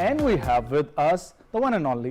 And we have with us the one and only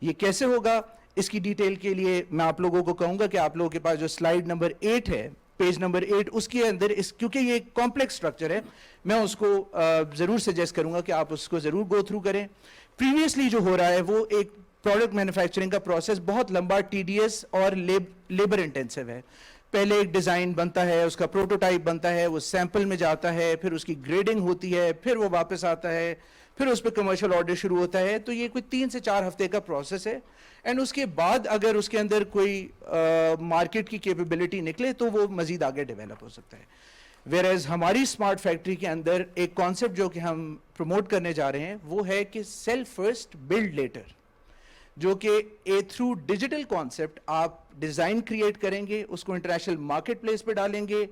یہ کیسے ہوگا اس کی ڈیٹیل کے لیے میں آپ لوگوں کو کہوں گا کہ آپ لوگوں کے پاس جو سلائیڈ نمبر 8 ہے, پیج نمبر 8, اس کے اندر کیونکہ یہ ایک کمپلیکس اسٹرکچر ہے, میں اس کو ضرور سجیسٹ کروں گا کہ آپ اس کو ضرور گو تھرو کریں. پریویسلی جو ہو رہا ہے وہ ایک پروڈکٹ مینوفیکچرنگ کا پروسیس بہت لمبا, ٹیڈیس اور لیبر انٹینسو ہے. پہلے ایک ڈیزائن بنتا ہے, اس کا پروٹوٹائپ بنتا ہے, وہ سیمپل میں جاتا ہے, پھر اس کی گریڈنگ ہوتی ہے, پھر وہ واپس آتا ہے, پھر اس پہ کمرشل آرڈر شروع ہوتا ہے. تو یہ کوئی 3 سے 4 ہفتے کا پروسیس ہے. اینڈ اس کے بعد اگر اس کے اندر کوئی مارکیٹ کی کیپیبلٹی نکلے تو وہ مزید آگے ڈیولپ ہو سکتا ہے. ویئر ہماری اسمارٹ فیکٹری کے اندر ایک کانسیپٹ جو کہ ہم پروموٹ کرنے جا رہے ہیں وہ ہے کہ سیل فرسٹ بلڈ لیٹر, جو کہ تھرو ڈیجیٹل کانسیپٹ آپ ڈیزائن کریٹ کریں گے, اس کو انٹرنیشنل مارکیٹ پلیس پہ ڈالیں گے,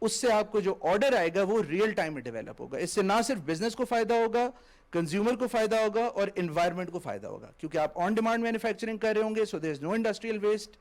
اس سے آپ کو جو آرڈر آئے گا وہ ریئل ٹائم میں ڈیولپ ہوگا. اس سے نہ صرف بزنس کو فائدہ ہوگا, کنزیومر کو فائدہ ہوگا اور انوائرمنٹ کو فائدہ ہوگا, کیونکہ آپ آن ڈیمانڈ مینوفیکچرنگ کر رہے ہوں گے. سو دیر از نو انڈسٹریل ویسٹ.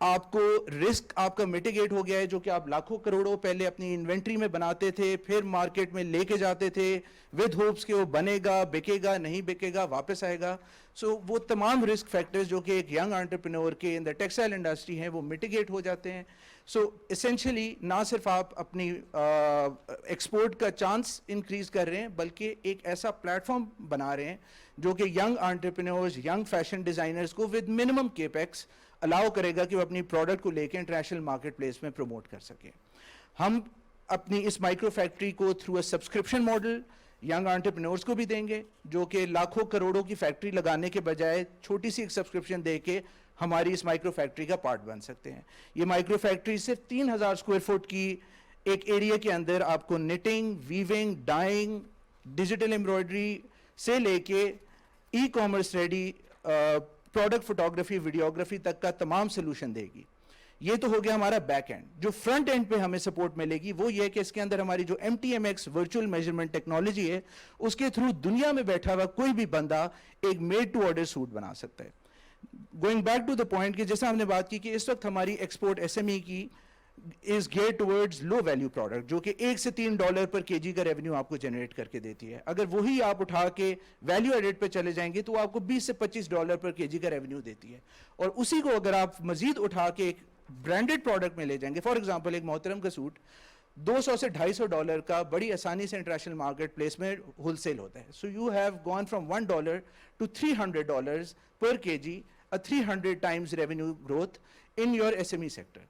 آپ کو رسک آپ کا میٹیگیٹ ہو گیا ہے, جو کہ آپ لاکھوں کروڑوں پہلے اپنی انوینٹری میں بناتے تھے, پھر مارکیٹ میں لے کے جاتے تھے ود ہوپس کہ وہ بنے گا, بکے گا, نہیں بکے گا, واپس آئے گا. سو وہ تمام رسک فیکٹرز جو کہ ایک ینگ انٹرپرینور کے ان دا ٹیکسٹائل انڈسٹری ہیں وہ میٹیگیٹ ہو جاتے ہیں. سو اسینشلی نہ صرف آپ اپنی ایکسپورٹ کا چانس انکریز کر رہے ہیں, بلکہ ایک ایسا پلیٹ فارم بنا رہے ہیں جو کہ young entrepreneurs, young fashion designers کو ود منیمم کیپیکس الاؤ کرے گا کہ وہ اپنی پروڈکٹ کو لے کے انٹرنیشنل مارکیٹ پلیس میں پروموٹ کر سکیں. ہم اپنی اس مائکرو فیکٹری کو through a subscription model young entrepreneurs کو بھی دیں گے, جو کہ لاکھوں کروڑوں کی فیکٹری لگانے کے بجائے چھوٹی سی ایک سبسکرپشن دے کے ہماری اس مائکرو فیکٹری کا پارٹ بن سکتے ہیں. یہ مائکرو فیکٹری صرف 3000 اسکوائر فٹ کی ایک ایریا کے اندر آپ کو knitting, weaving, dyeing, digital embroidery سے لے کے e commerce ready product photography, videography تک کا تمام سلوشن دے گی. یہ تو ہو گیا ہمارا بیک اینڈ. جو فرنٹ اینڈ پہ ہمیں سپورٹ ملے گی وہ یہ کہ اس کے اندر ہماری جو MTMX ورچوئل میجرمنٹ ٹیکنالوجی ہے, اس کے تھرو دنیا میں بیٹھا ہوا کوئی بھی بندہ ایک میڈ ٹو آرڈر سوٹ بنا سکتا ہے. Going back to the point کہ جیسا ہم نے بات کی کہ اس وقت ہماری ایکسپورٹ SME کی is gear towards low value product, جو کہ $1 سے $3 پر kg کا ریونیو آپ کو جنریٹ کر کے دیتی ہے. اگر وہی آپ اٹھا کے ویلیو ایڈٹ پہ چلے جائیں گے تو آپ کو $20 سے $25 پر kg کا ریونیو دیتی ہے. اور اسی کو اگر آپ مزید اٹھا کے ایک برانڈڈ پروڈکٹ میں لے جائیں گے, فار ایگزامپل ایک محترم کا سوٹ $200 سے $250 کا بڑی آسانی سے انٹرنیشنل مارکیٹ پلیس میں ہول سیل ہوتا ہے. So you have gone from $1 to $300 per kg, a 300 times revenue growth in your SME sector.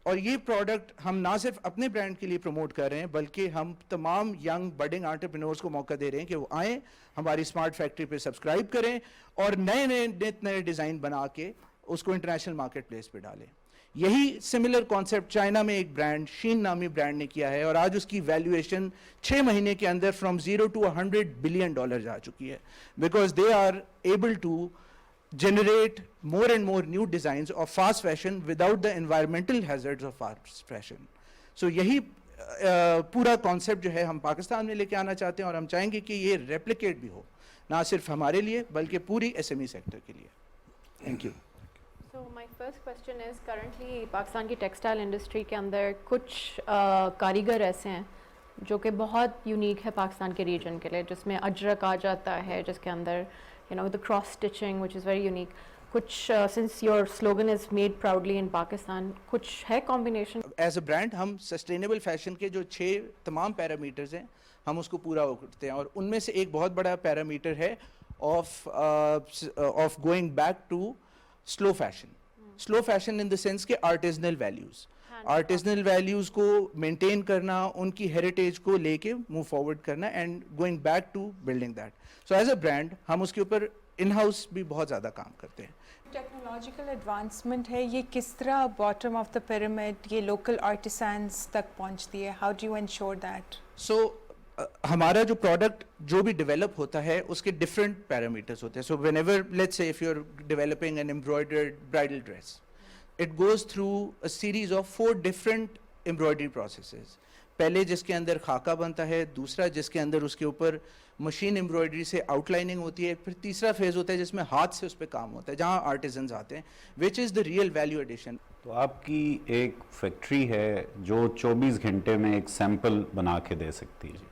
اور یہ پروڈکٹ ہم نہ صرف اپنے برانڈ کے لیے پروموٹ کر رہے ہیں, بلکہ ہم تمام ینگ بڈنگ انٹرپرینورز کو موقع دے رہے ہیں کہ وہ آئیں, ہماری اسمارٹ فیکٹری پہ سبسکرائب کریں اور نئے ڈیزائن بنا کے اس کو انٹرنیشنل مارکیٹ پلیس پہ ڈالیں. یہی سملر کانسیپٹ چائنا میں ایک برانڈ, شین نامی برانڈ نے کیا ہے, اور آج اس کی ویلیویشن 6 مہینے کے اندر فرام $0 to $100 billion جا چکی ہے, because they are able to generate more and more new designs of fast fashion without the environmental hazards of fast fashion. So یہی پورا کانسیپٹ جو ہے ہم پاکستان میں لے کے آنا چاہتے ہیں, اور ہم چاہیں گے کہ یہ ریپلیکیٹ بھی ہو نہ صرف ہمارے لیے بلکہ پوری SME سیکٹر کے لیے. Thank you. So my first question is, currently Pakistan کی ٹیکسٹائل انڈسٹری کے اندر کچھ کاریگر ایسے ہیں جو کہ بہت یونیک ہے پاکستان کے ریجن کے لیے, جس میں اجرک آ جاتا ہے, جس کے اندر the cross stitching, which is very unique. کچھ since your slogan is made proudly in Pakistan, کچھ ہے combination? As a brand ہم سسٹینیبل فیشن کے جو 6 تمام پیرامیٹرز ہیں ہم اس کو پورا کرتے ہیں, اور ان میں سے ایک بہت بڑا پیرامیٹر ہے of going back to slow fashion. Slow fashion in the sense کہ artisanal values. آرٹیزنل ویلیوز کو مینٹین کرنا, ان کی ہیریٹیج کو لے کے موو فارورڈ کرنا, and going back to building that. So as a brand ہم اس کے اوپر ان ہاؤس بھی بہت زیادہ کام کرتے ہیں. ٹیکنالوجیکل ایڈوانسمنٹ ہے, یہ کس طرح باٹم آف دا پیرامڈ یہ لوکل آرٹیسانس تک پہنچتی ہے؟ How do you ensure that? So ہمارا جو پروڈکٹ جو بھی ڈیولپ ہوتا ہے اس کے ڈفرینٹ پیرامیٹرز ہوتے ہیں. So whenever let's say if you are developing an embroidered bridal dress, it goes through a series of 4 different embroidery processes. پہلے جس کے اندر خاکہ بنتا ہے, دوسرا جس کے اندر اس کے اوپر مشین ایمبرائڈری سے آؤٹ لائننگ ہوتی ہے, پھر تیسرا فیز ہوتا ہے جس میں ہاتھ سے اس پہ کام ہوتا ہے, جہاں آرٹیزنز آتے ہیں, which is the real value addition. تو آپ کی ایک فیکٹری ہے جو 24 گھنٹے میں ایک سیمپل بنا کے دے سکتی ہے.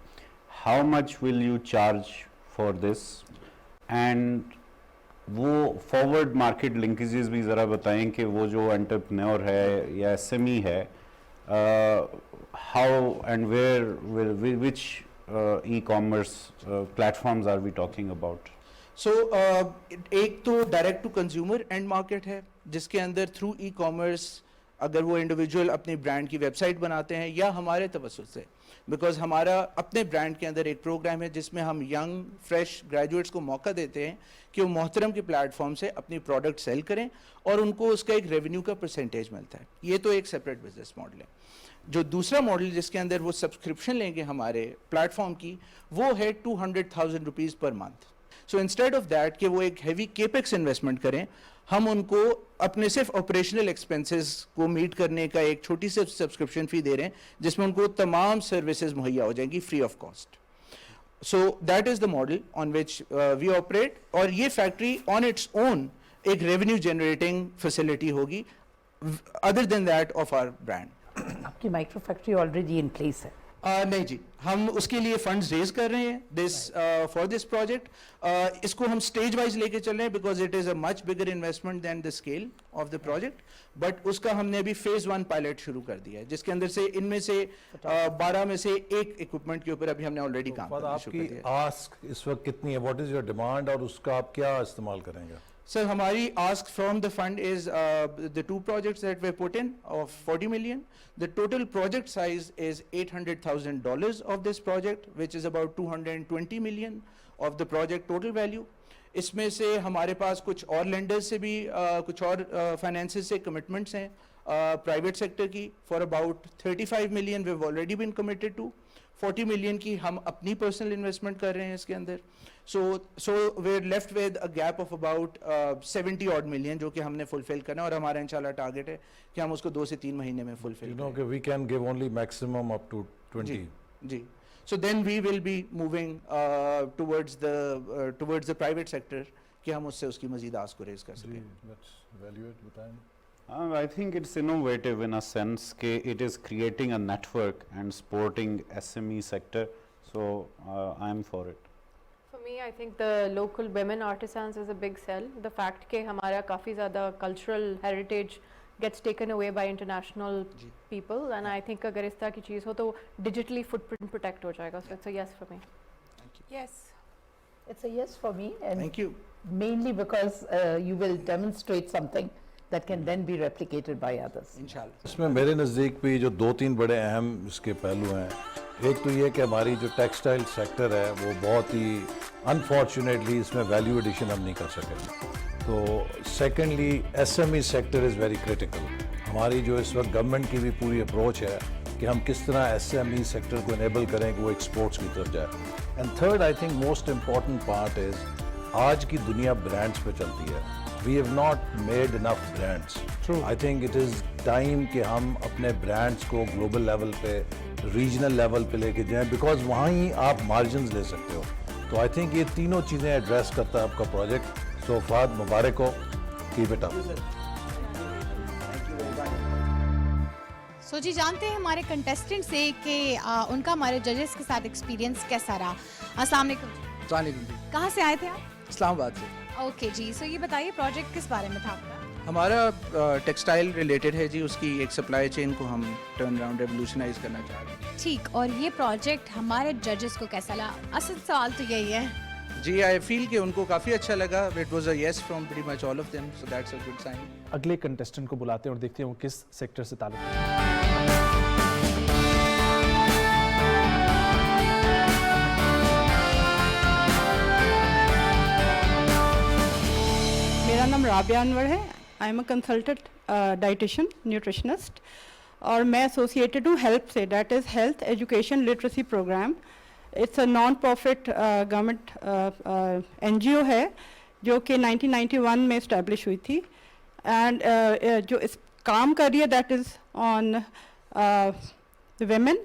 How much will you charge for this, and وہ فارورڈ مارکیٹ لنکیجز بھی ذرا بتائیں کہ وہ جو انٹرپرینور ہے یا ایس ایم ای ہے, how and where which e commerce platforms are we talking about? So ایک تو direct to consumer and market ہے جس کے اندر تھرو ای کامرس اگر وہ انڈیویجول اپنی برانڈ کی ویب سائٹ بناتے ہیں یا ہمارے توسط سے, بیکاز ہمارا اپنے برانڈ کے اندر ایک پروگرام ہے جس میں ہم ینگ فریش گریجویٹس کو موقع دیتے ہیں کہ وہ محترم کے پلیٹ فارم سے اپنی پروڈکٹ سیل کریں اور ان کو اس کا ایک ریونیو کا پرسنٹیج ملتا ہے. یہ تو ایک سیپریٹ بزنس ماڈل ہے. جو دوسرا ماڈل جس کے اندر وہ سبسکرپشن لیں گے ہمارے پلیٹ فارم کی, وہ ہے 200,000 rupees per month. So instead of that کہ وہ ایک ہیوی کیپیکس انویسٹمنٹ کریں, ہم ان کو اپنے صرف آپریشنل ایکسپینسز کو میٹ کرنے کا ایک چھوٹی سی سبسکرپشن فی دے رہے ہیں جس میں ان کو تمام سروسز مہیا ہو جائیں گی free of cost. So that is the model on which we operate, اور یہ فیکٹری آن اٹس اون ایک ریونیو جنریٹنگ فیسلٹی ہوگی other than that of our brand. آپ کی micro factory already in place ہے؟ نہیں جی, ہم اس کے لیے فنڈز ریز کر رہے ہیں فار دس پروجیکٹ. اس کو ہم اسٹیج وائز لے کے چل رہے ہیں because it is a much bigger investment than the scale of the project, but اس کا ہم نے ابھی فیز 1 پائلٹ شروع کر دیا ہے جس کے اندر سے ان میں سے 12 میں سے ایک اکوپمنٹ کے اوپر ابھی ہم نے آلریڈی کام کرنا شروع کر دیا ہے. آپ کی آسک اس وقت کتنی ہے, واٹ از یور ڈیمانڈ, اور اس کا آپ کیا استعمال کریں گے؟ Sir, ہماری ask from the fund is the 2 projects that were put in of 40 million. The total project size is $800,000 of this project, which is about 220 million of the project total value. اس میں سے ہمارے پاس کچھ اور landers سے بھی کچھ اور finances سے کمٹمنٹس ہیں پرائیویٹ سیکٹر کی for about 35 million we've already been committed to. 40 million کی ہم اپنی پرسنل انویسٹمنٹ کر رہے ہیں اس کے اندر. So we're left with a gap of about 70 odd million جو کہ ہم نے فلفل کرنا ہے, اور ہمارا انشاءاللہ ٹارگیٹ ہے کہ ہم اس کو 2 سے 3 مہینے میں فلفل You know کہ we can give only maximum up to 20. G. So then we will be moving towards the private sector کہ ہم اس سے اس کی مزید آس کو ریز کر سکیں. Let's evaluate بتائیں. I think it's innovative in a sense کہ it is creating a network and supporting SME sector, so I'm for it. For me, I think the local women artisans is a big sell. The fact کہ ہمارا کافی زیادہ cultural heritage gets taken away by international people, and I think اگر اس طرح کی چیز ہو تو digitally footprint protect ہو جائے گا. So it's a yes for me. Yes. It's a yes for me, and Thank you. mainly because you will demonstrate something that can then be replicated by others. انشاءاللہ. اس میں میرے نزدیک بھی جو 2-3 بڑے اہم اس کے پہلو ہیں. ایک تو یہ کہ ہماری جو ٹیکسٹائل سیکٹر ہے وہ بہت ہی انفارچونیٹلی اس میں ویلیو ایڈیشن ہم نہیں کر سکے. تو secondly S M E sector is very critical. ہماری جو اس وقت گورنمنٹ کی بھی پوری اپروچ ہے کہ ہم کس طرح ایس ایم ای سیکٹر کو انیبل کریں کہ وہ ایکسپورٹس کی طرف جائے. And third I think most important part is آج کی دنیا برانڈس پہ چلتی ہے. We have not made enough brands. True. I think it is time کہ ہم اپنے برانڈس کو گلوبل لیول پہ ریجنل لیول پہ لے کے جائیں, بیکاز وہاں ہی آپ مارجنز لے سکتے ہو. تو آئی تھنک یہ تینوں چیزیں ایڈریس کرتا ہے آپ کا پروجیکٹ. سو فہد مبارک ہو, کیپ اٹ اپ. سو جی جانتے ہیں ہمارے کنٹیسٹنٹ سے کہ ان کا ہمارے ججز کے ساتھ ایکسپیرینس کیسا رہا. السلام علیکم. السلام علیکم جی. کہاں سے آئے تھے آپ؟ اسلام آباد سے. اوکے جی, سو یہ بتائیے پروجیکٹ کس بارے میں تھا آپ کا؟ ہمارا ٹیکسٹائل ریلیٹڈ ہے جی, اس کی ایک سپلائی چین کو ہم ٹرن اراؤنڈ ریولیوشنائز کرنا چاہ رہے ہیں. ٹھیک, اور یہ پروجیکٹ ہمارے ججز کو کیسا لگا؟ اصل سوال تو یہی ہے. جی آئی فیل کہ ان کو کافی اچھا لگا. It was a yes from pretty much all of them, so that's a good sign. اگلے کنٹیسٹنٹ کو بلاتے ہیں اور دیکھتے ہیں وہ کس سیکٹر سے تعلق ہے. میرا نام رابعہ انور ہے. I'm a consultant dietitian nutritionist, اور میں ایسوسیٹیڈ ہوں ہیلپ سے, that is health education literacy program. It's a non profit government N G O ہے جو کہ 1991 میں اسٹیبلش ہوئی تھی, اینڈ جو اس کام کر رہی ہے that is on women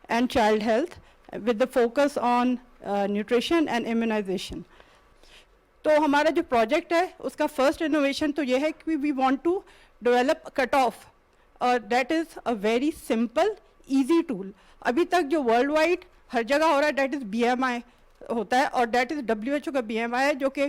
and child health with the focus on nutrition and immunisation. تو ہمارا جو پروجیکٹ ہے اس کا فرسٹ انوویشن تو یہ ہے کہ we want to develop kit of, اور that is a very simple easy tool. ابھی تک جو ورلڈ وائڈ ہر جگہ ہو رہا ہے دیٹ از BMI ہوتا ہے, اور دیٹ از WHO کا BMI ہے جو کہ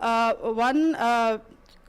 1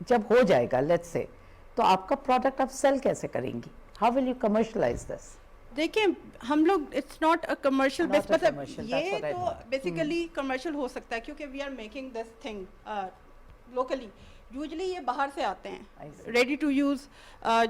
جب ہو جائے گا لیٹس سے تو آپ کا پروڈکٹ آپ سیل کیسے کریں گی؟ How will you commercialize this? دیکھیں ہم لوگ it's not a commercial base, Not a مطلب commercial, that's یہ what I تو thought. بیسیکلی کمرشل ہو سکتا ہے کیونکہ we are making this thing locally. Usually یہ باہر سے آتے ہیں ریڈی ٹو یوز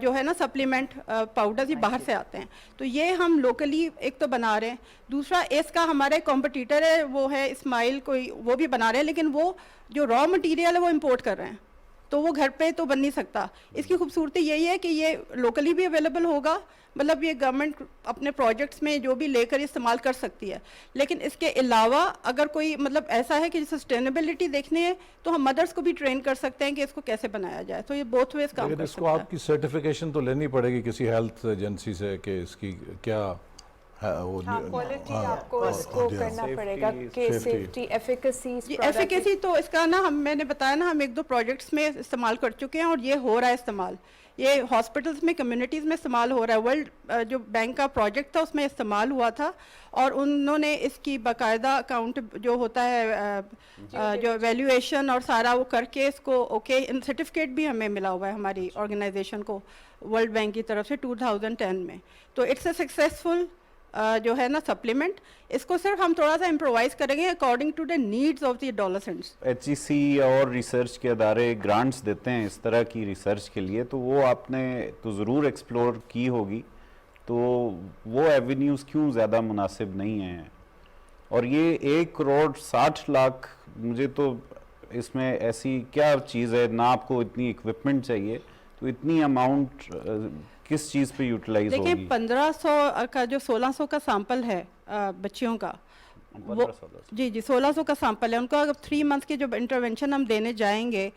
جو ہے نا سپلیمنٹ پاؤڈرز یہ باہر سے آتے ہیں. تو یہ ہم لوکلی ایک تو بنا رہے ہیں. دوسرا اس کا ہمارا کمپٹیٹر ہے وہ ہے اسمائل کوئی، وہ بھی بنا رہے ہیں لیکن وہ جو را مٹیریل ہے وہ امپورٹ کر رہے ہیں تو وہ گھر پہ تو بن نہیں سکتا. اس کی خوبصورتی یہی ہے کہ یہ لوکلی بھی اویلیبل ہوگا، مطلب یہ گورنمنٹ اپنے پروجیکٹس میں جو بھی لے کر استعمال کر سکتی ہے. لیکن اس کے علاوہ اگر کوئی مطلب ایسا ہے کہ سسٹینیبلٹی دیکھنی ہے تو ہم مدرس کو بھی ٹرین کر سکتے ہیں کہ اس کو کیسے بنایا جائے. تو یہ بوتھ ویز کام لیکن کر اس کو سکتا ہے. آپ کی سرٹیفکیشن تو لینی پڑے گی کسی ہیلتھ ایجنسی سے کہ اس کی کیا کوالٹی آپ کو اس کو کرنا پڑے گا کہ سیفٹی ایفیکیسی. جی ایفیکیسی تو اس کا نا میں نے بتایا نا ہم 1-2 پروجیکٹس میں استعمال کر چکے ہیں اور یہ ہو رہا ہے استعمال. یہ ہاسپٹلس میں کمیونٹیز میں استعمال ہو رہا ہے. ورلڈ جو بینک کا پروجیکٹ تھا اس میں استعمال ہوا تھا اور انہوں نے اس کی باقاعدہ اکاؤنٹ جو ہوتا ہے جو ویلیویشن اور سارا وہ کر کے اس کو اوکے سرٹیفکیٹ بھی ہمیں ملا ہوا ہے ہماری آرگنائزیشن کو ورلڈ بینک کی طرف سے 2010 میں. تو اٹس اے سکسیزفل جو ہے نا سپلیمنٹ. اس کو صرف ہم تھوڑا سا امپرووائز کریں گے according to the needs of the adolescents. HEC اور ریسرچ کے ادارے گرانٹس دیتے ہیں اس طرح کی ریسرچ کے لیے، تو وہ آپ نے تو ضرور ایکسپلور کی ہوگی. تو وہ ایونیوز کیوں زیادہ مناسب نہیں ہیں؟ اور یہ 1,60,00,000 مجھے تو اس میں ایسی کیا چیز ہے، نہ آپ کو اتنی اکوپمنٹ چاہیے، تو اتنی اماؤنٹ کس چیز پہ یوٹیلائز ہوگی؟ دیکھیں 1500 کا جو 1600 کا سیمپل ہے بچیوں کا، جی 1600 کا سیمپل ہے ان کا. 3 منتھ کی جو انٹرونشن ہم دینے جائیں گے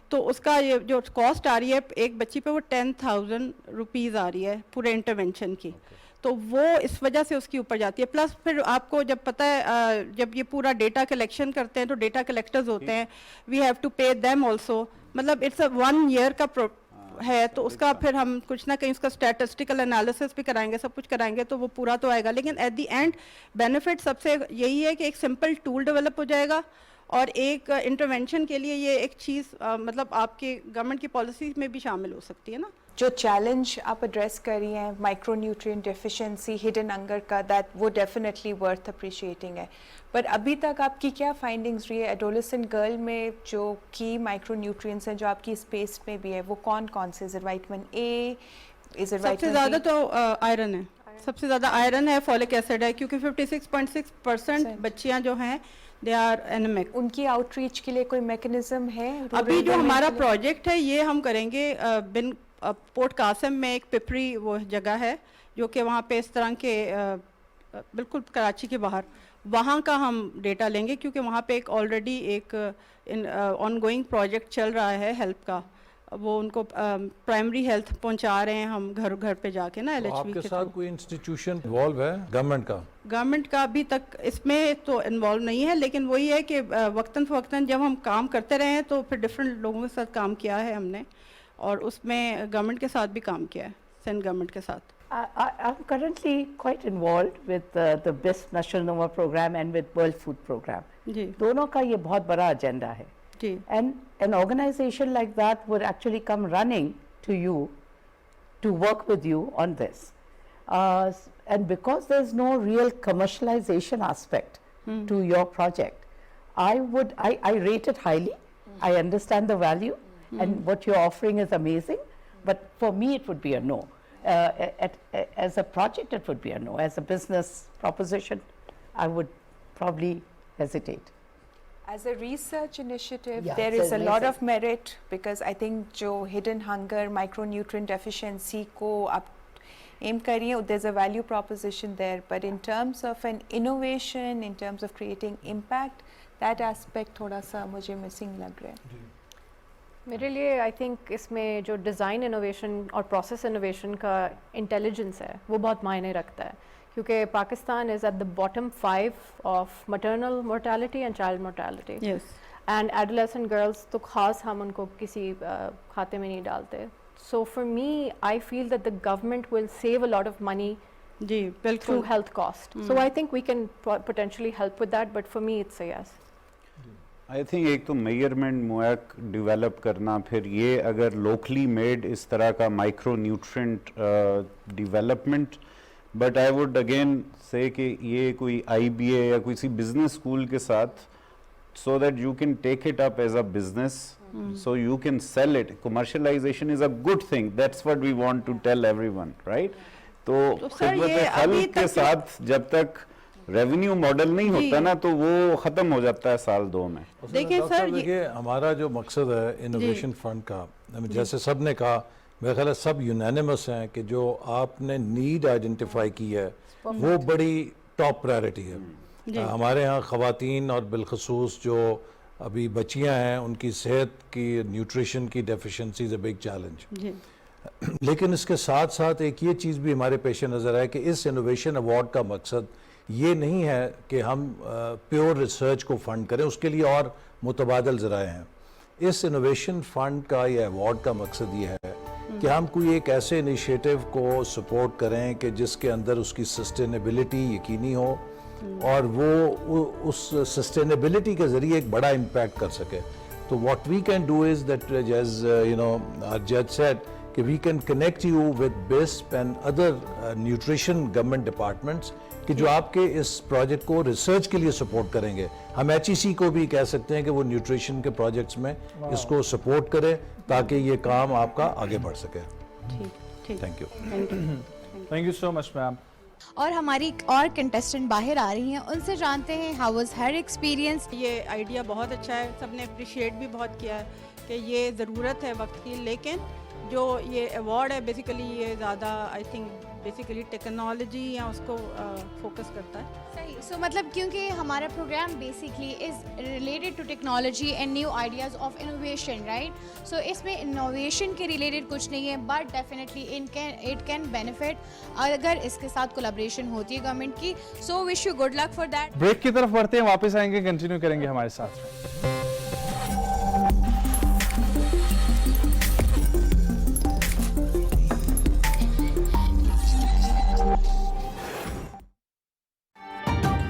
تو اس کا یہ جو کاسٹ آ رہی ہے ایک بچی پہ وہ 10,000 روپیز آ رہی ہے پورے انٹرونشن کی. تو وہ اس وجہ سے اس کی اوپر جاتی ہے. پلس پھر آپ کو جب پتہ ہے جب یہ پورا ڈیٹا کلیکشن کرتے ہیں تو ڈیٹا کلیکٹرز ہوتے ہیں، we have to pay them also. مطلب اٹس اے 1 year کا ہے تو اس کا پھر ہم کچھ نہ کہیں اس کا اسٹیٹسٹیکل انالیسس بھی کرائیں گے، سب کچھ کرائیں گے تو وہ پورا تو آئے گا. لیکن ایٹ دی اینڈ بینیفٹ سب سے یہی ہے کہ ایک سمپل ٹول ڈیولپ ہو جائے گا اور ایک انٹرونشن کے لیے یہ ایک چیز مطلب آپ کے گورنمنٹ کی پالیسیز میں بھی شامل ہو سکتی ہے نا. جو چیلنج آپ ایڈریس کر رہی ہیں micro nutrient deficiency hidden hunger کا، دیٹ وہ ڈیفینیٹلی ورتھ اپریشیٹنگ ہے. پر ابھی تک آپ کی کیا فائنڈنگز رہی ہے ایڈولسنٹ گرل میں جو کی مائکرو نیوٹرینٹس ہیں جو آپ کی اسپیس میں بھی ہے، وہ کون کون سے؟ Is it vitamin A? سب سے زیادہ تو آئرن ہے، سب سے زیادہ آئرن ہے، فولک ایسڈ ہے کیونکہ 56.6% بچیاں جو ہیں دے آر اینیمک. ان کی آؤٹ ریچ کے لیے کوئی میکنزم ہے؟ ابھی جو ہمارا پروجیکٹ ہے یہ ہم کریں گے بن پورٹ قاسم میں ایک پپری وہ جگہ ہے جو کہ وہاں پہ اس طرح کے بالکل کراچی کے باہر وہاں کا ہم ڈیٹا لیں گے کیونکہ وہاں پہ ایک آلریڈی ایک آن گوئنگ پروجیکٹ چل رہا ہے ہیلپ کا. وہ ان کو پرائمری ہیلتھ پہنچا رہے ہیں ہم گھر گھر پہ جا کے نا LHV آپ کے کے ساتھ کوئی انسٹیٹیوشن انوالو ہے گورنمنٹ کا؟ گورنمنٹ کا ابھی تک اس میں تو انوالو نہیں ہے، لیکن وہی ہے کہ وقتاً فوقتاً جب ہم کام کرتے رہے ہیں تو پھر ڈفرینٹ لوگوں کے ساتھ کام کیا ہے ہم نے اور اس میں گورنمنٹ کے ساتھ بھی کام کیا ہے، سندھ گورنمنٹ کے ساتھ. I'm currently quite involved with the Best National Nova program and with World Food program. جی دونوں کا یہ بہت بڑا ایجنڈا ہے. جی And an organization like that would actually come running to you to work with you on this. And because there's no real commercialization aspect to your project, I rate it highly. I understand the value and what you're offering is amazing, but for me it would be a no. As a project it would be a no. As a business proposition I would probably hesitate. As a research initiative, Yeah, there it's is a amazing. lot of merit because I think جو hidden hunger, micronutrient deficiency کو آپ aim کر رہی ہیں, there's a value proposition there. But in terms of an innovation, in terms of creating impact, that aspect تھوڑا سا مجھے missing لگ رہا ہے. میرے لیے آئی تھنک اس میں جو ڈیزائن انوویشن اور پروسیس انوویشن کا انٹیلیجنس ہے وہ بہت معنی رکھتا ہے کیونکہ Pakistan is at the bottom 5 of maternal mortality and child mortality and adolescent girls تو خاص ہم ان کو کسی کھاتے میں نہیں ڈالتے. So for me I feel that the government will save a lot of money جی بالکل through health cost. So I think we can potentially help with that, but for me it's a yes. I think ایک تو measurement مویک develop کرنا, پھر یہ اگر locally made اس طرح کا micro nutrient development, but I would again سے کہ یہ کوئی آئی بی اے یا کسی بزنس اسکول کے ساتھ, so that you can take it up as a business, so you can sell it. Commercialization is a good thing. That's what we want to tell everyone, right? تو خدمت خلق کے ساتھ جب تک ریونیو ماڈل نہیں ہوتا نا تو وہ ختم ہو جاتا ہے سال 2 میں. دیکھیں سر, دیکھیے ہمارا جو مقصد ہے انوویشن فنڈ کا, جیسے سب نے کہا, میرا خیال ہے سب یونینیمس ہیں کہ جو آپ نے نیڈ آئیڈینٹیفائی کی ہے وہ بڑی ٹاپ پرائرٹی ہے. ہمارے ہاں خواتین اور بالخصوص جو ابھی بچیاں ہیں ان کی صحت کی, نیوٹریشن کی deficiency is a big challenge. لیکن اس کے ساتھ ساتھ ایک یہ چیز بھی ہمارے پیش نظر ہے کہ اس انوویشن ایوارڈ کا مقصد یہ نہیں ہے کہ ہم پیور ریسرچ کو فنڈ کریں, اس کے لیے اور متبادل ذرائع ہیں. اس انوویشن فنڈ کا یا ایوارڈ کا مقصد یہ ہے کہ ہم کوئی ایک ایسے انیشیٹو کو سپورٹ کریں کہ جس کے اندر اس کی سسٹینیبلٹی یقینی ہو اور وہ اس سسٹینیبلٹی کے ذریعے ایک بڑا امپیکٹ کر سکے. تو what we can do is that, as you know our judge said, کہ we can connect you with BISP and other nutrition government departments کہ جو آپ کے اس پروجیکٹ کو ریسرچ کے لیے سپورٹ کریں گے. ہم HEC کو بھی کہہ سکتے ہیں کہ وہ نیوٹریشن کے پروجیکٹس میں اس کو سپورٹ کرے تاکہ یہ کام آپ کا آگے بڑھ سکے. Thank you. Thank you so much ma'am. اور ہماری اور کنٹیسٹنٹ باہر آ رہی ہیں, ان سے جانتے ہیں ہاؤ واز ہر ایکسپیرینس. یہ آئیڈیا بہت اچھا ہے, سب نے اپریشیٹ بھی بہت کیا ہے کہ یہ ضرورت ہے وقت کی, لیکن جو یہ ایوارڈ ہے بیسیکلی یہ زیادہ آئی تھنک بیسیکلی ٹیکنالوجی یا اس کو فوکس کرتا ہے. صحیح. سو مطلب کیونکہ ہمارا program basically is related to technology and new ideas of innovation, right? So اس میں انوویشن کے ریلیٹڈ کچھ نہیں ہے, but definitely it can benefit اگر اس کے ساتھ کولیبریشن ہوتی ہے گورنمنٹ کی. So wish you good luck for that. Break کی طرف بڑھتے ہیں, واپس آئیں گے, کنٹینیو کریں گے ہمارے ساتھ.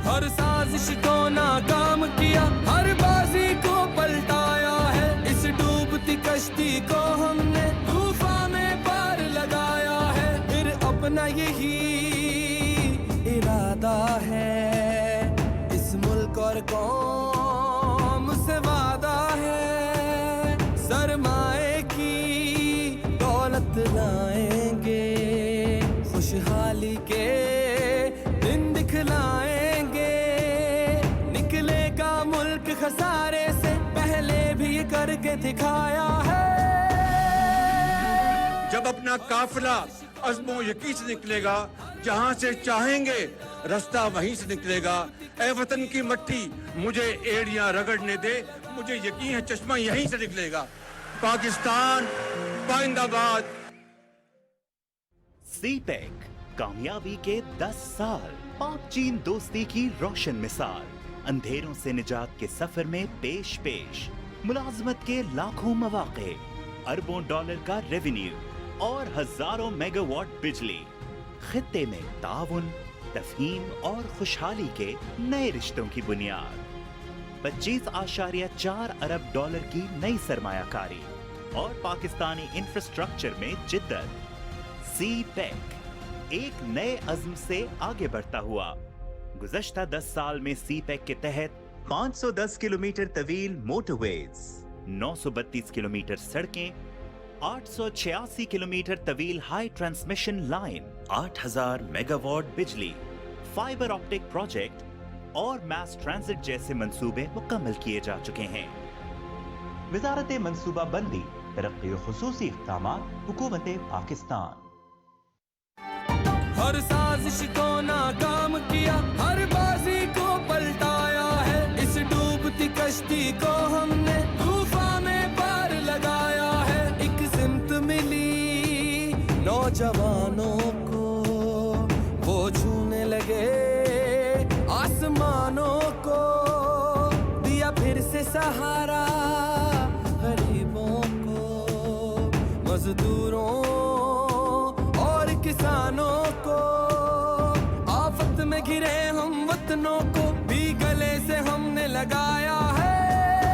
ہر سازش کو ناکام کیا, ہر بازی کو پلٹایا ہے, اس ڈوبتی کشتی کو ہم نے طوفان میں پار لگایا ہے. پھر اپنا یہی ارادہ ہے, اس ملک اور قوم سے وعدہ ہے, سرمائے کی دولت لائیں گے, خوشحالی کے دن دکھلائیں گے, نکلے گا ملک خسارے سے, پہلے بھی کر کے دکھایا ہے. جب اپنا قافلہ عزم و یقین سے نکلے گا, جہاں سے چاہیں گے رستہ وہیں سے نکلے گا. اے وطن کی مٹی مجھے ایڑیاں رگڑنے دے, مجھے یقین ہے چشمہ یہیں سے نکلے گا. پاکستان پائندہ باد. سی پیک کامیابی کے 10 سال, پاک چین دوستی کی روشن مثال, اندھیروں سے نجات کے سفر میں پیش پیش, ملازمت کے لاکھوں مواقع, اربوں ڈالر کا ریونیو اور ہزاروں میگا واٹ بجلی, خطے میں تعاون, تفہیم اور خوشحالی کے نئے رشتوں کی بنیاد, 25.4 ارب ڈالر کی نئی سرمایہ کاری اور پاکستانی انفراسٹرکچر میں جدت. سی پیک ایک نئے عزم سے آگے بڑھتا ہوا. گزشتہ 10 سال میں سی پیک کے تحت 510 کلومیٹر طویل موٹر ویز, 932 کلومیٹر سڑکیں, 886 کلومیٹر طویل high transmission line, 8000 mega what بجلی, فائبر آپٹک پروجیکٹ اور میس ٹرانزٹ جیسے منصوبے مکمل کیے جا چکے ہیں. وزارت منصوبہ بندی, ترقی و خصوصی اقدامات, حکومت پاکستان. ہر سازش کو ناکام کیا, ہر بازی کو پلٹایا ہے, اس ڈوبتی کشتی کو ہم نے طوفان میں پار لگایا ہے. ایک سمت ملی نوجوانوں کو, وہ چھونے لگے آسمانوں کو, دیا پھر سے سہارا غریبوں کو, مزدوروں اور کسانوں کو, آفت میں گرے ہم وطنوں کو بھی گلے سے ہم نے لگایا ہے.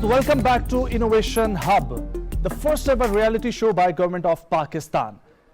Welcome back to Innovation Hub, the first ever reality show by Government of Pakistan.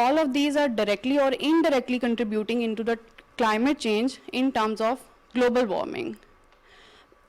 All of these are directly or indirectly contributing into the climate change in terms of global warming.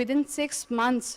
within 6 months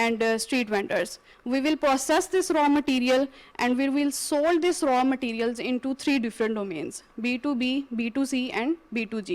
and street vendors. We will process this raw material and we will sold this raw materials into 3 different domains, B2B, B2C and B2G.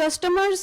customers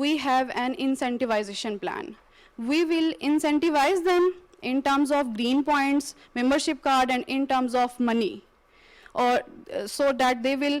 we have an incentivization plan. We will incentivize them in terms of green points, membership card and in terms of money, or so that they will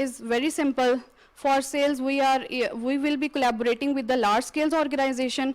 is very simple. For sales we will be collaborating with the large scales organization.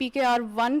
PKR 1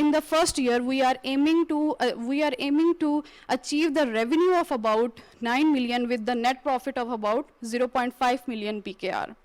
in the first year we are aiming to achieve the revenue of about 9 million with the net profit of about 0.5 million PKR,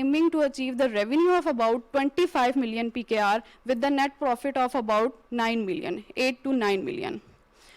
aiming to achieve the revenue of about 25 million PKR with the net profit of about 9 million, 8 to 9 million.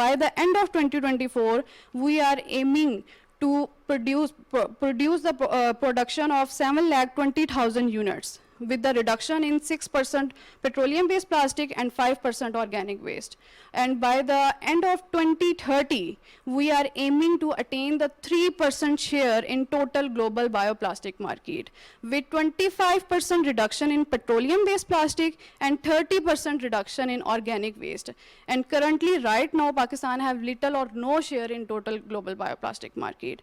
by the end of 2024 we are aiming to produce the production of 7,20,000 units with the reduction in 6% petroleum based plastic and 5% organic waste. And by the end of 2030 we are aiming to attain the 3% share in total global bioplastic market with 25% reduction in petroleum based plastic and 30% reduction in organic waste. And currently right now Pakistan have little or no share in total global bioplastic market.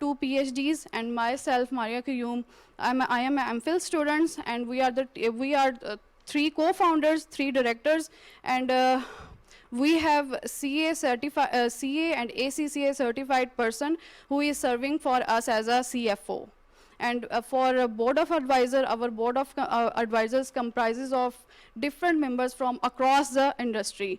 2 PhDs and myself, Maria Kayum, I am an MPhil students, and we are 3 co-founders, 3 directors, and we have CA and ACCA certified person who is serving for us as a CFO. And for a board of advisor, our board of advisors comprises of different members from across the industry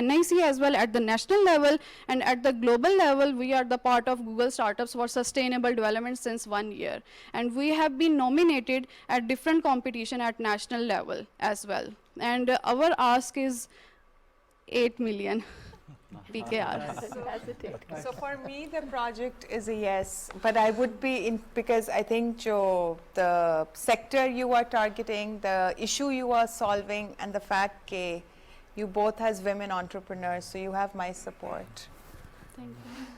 NIC as well at the national level, and at the global level we are the part of Google Startups for Sustainable Development since 1 year. And we have been nominated at different competition at national level as well. And our ask is 8 million. PKR. So for me, the project is a yes, but I would be in, because I think the sector you are targeting, the issue you are solving, and the fact that you both as women entrepreneurs, so you have my support. Thank you.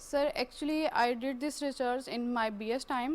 Sir, actually I did this research in my BS time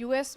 US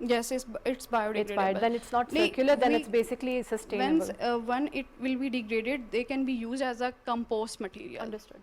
Yes, it's biodegradable. Then it's not circular, then it's basically sustainable. When it will be degraded, they can be used as a compost material. Understood.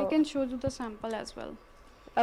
I can show you the sample as well.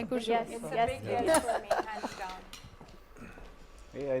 I could show. Yes, yes. For me, hands down. I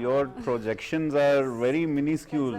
Your projections are very minuscule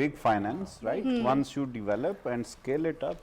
big finance, right? Once you develop and scale it up,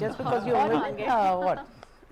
just because you're women, what?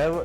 never,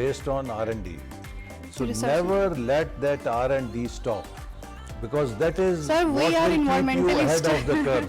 based on R&D. So never let that R&D stop, because that is Sir, we what are will keep you environmentalist. ahead of the curve.